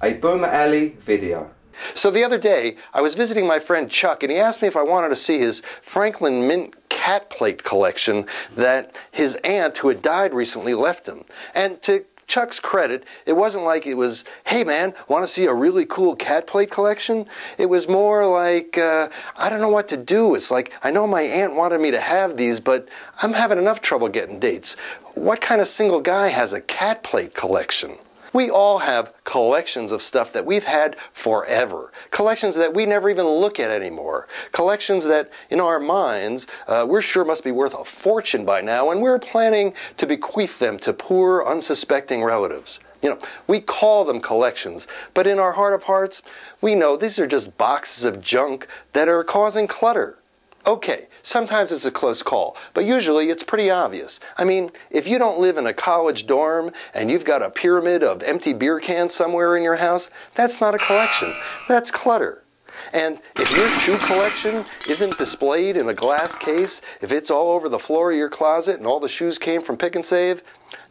A Boomer Alley video. So the other day, I was visiting my friend Chuck, and he asked me if I wanted to see his Franklin Mint cat plate collection that his aunt, who had died recently, left him. And to Chuck's credit, it wasn't like it was, hey man, want to see a really cool cat plate collection? It was more like, I don't know what to do. It's like, I know my aunt wanted me to have these, but I'm having enough trouble getting dates. What kind of single guy has a cat plate collection? We all have collections of stuff that we've had forever. Collections that we never even look at anymore. Collections that, in our minds, we're sure must be worth a fortune by now, and we're planning to bequeath them to poor, unsuspecting relatives. You know, we call them collections, but in our heart of hearts, we know these are just boxes of junk that are causing clutter. Okay, sometimes it's a close call, but usually it's pretty obvious. I mean, if you don't live in a college dorm and you've got a pyramid of empty beer cans somewhere in your house, that's not a collection. That's clutter. And if your shoe collection isn't displayed in a glass case, if it's all over the floor of your closet and all the shoes came from Pick and Save,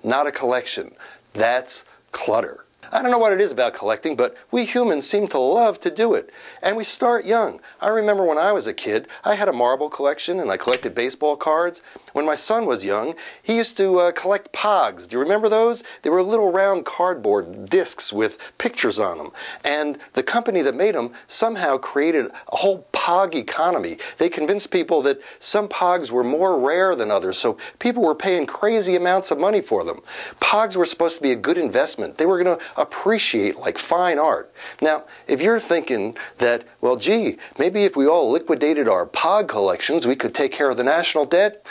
not a collection. That's clutter. I don't know what it is about collecting, but we humans seem to love to do it. And we start young. I remember when I was a kid, I had a marble collection and I collected baseball cards. When my son was young, he used to collect Pogs. Do you remember those? They were little round cardboard discs with pictures on them. And the company that made them somehow created a whole Pog economy. They convinced people that some Pogs were more rare than others, so people were paying crazy amounts of money for them. Pogs were supposed to be a good investment. They were going to appreciate like fine art. Now, if you're thinking that, well, gee, maybe if we all liquidated our Pog collections, we could take care of the national debt,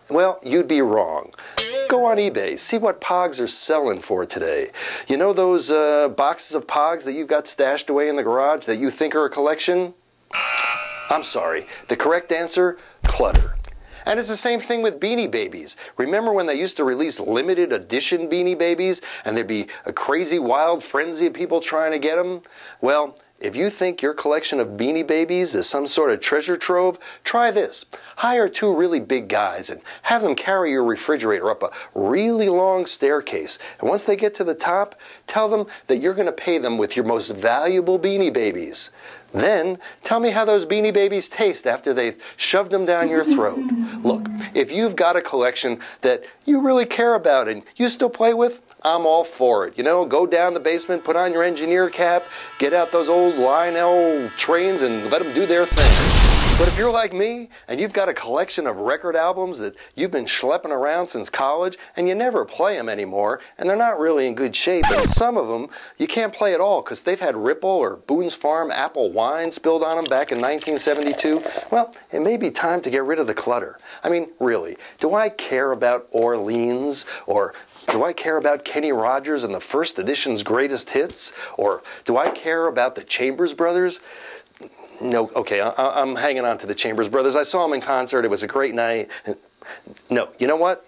well, you'd be wrong. Go on eBay, see what Pogs are selling for today. You know those boxes of Pogs that you've got stashed away in the garage that you think are a collection? I'm sorry. The correct answer, clutter. And it's the same thing with Beanie Babies. Remember when they used to release limited edition Beanie Babies and there'd be a crazy wild frenzy of people trying to get them? Well, if you think your collection of Beanie Babies is some sort of treasure trove, try this. Hire two really big guys and have them carry your refrigerator up a really long staircase. And once they get to the top, tell them that you're going to pay them with your most valuable Beanie Babies. Then, tell me how those Beanie Babies taste after they've shoved them down your throat. Look, if you've got a collection that you really care about and you still play with, I'm all for it. You know, go down the basement, put on your engineer cap, get out those old Lionel trains and let them do their thing. But if you're like me, and you've got a collection of record albums that you've been schlepping around since college, and you never play them anymore, and they're not really in good shape, and some of them you can't play at all because they've had Ripple or Boone's Farm apple wine spilled on them back in 1972, well, it may be time to get rid of the clutter. I mean, really, do I care about Orleans, or do I care about Kenny Rogers and the first edition's greatest hits? Or do I care about the Chambers Brothers? No, okay, I'm hanging on to the Chambers Brothers. I saw them in concert. It was a great night. No, you know what?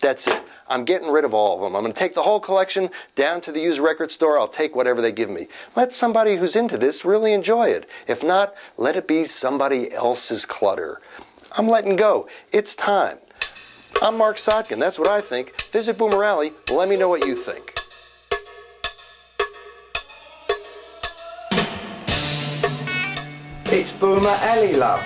That's it. I'm getting rid of all of them. I'm going to take the whole collection down to the used record store. I'll take whatever they give me. Let somebody who's into this really enjoy it. If not, let it be somebody else's clutter. I'm letting go. It's time. I'm Marc Sotkin. That's what I think. Visit Boomer Alley. Let me know what you think. It's Boomer Alley, love.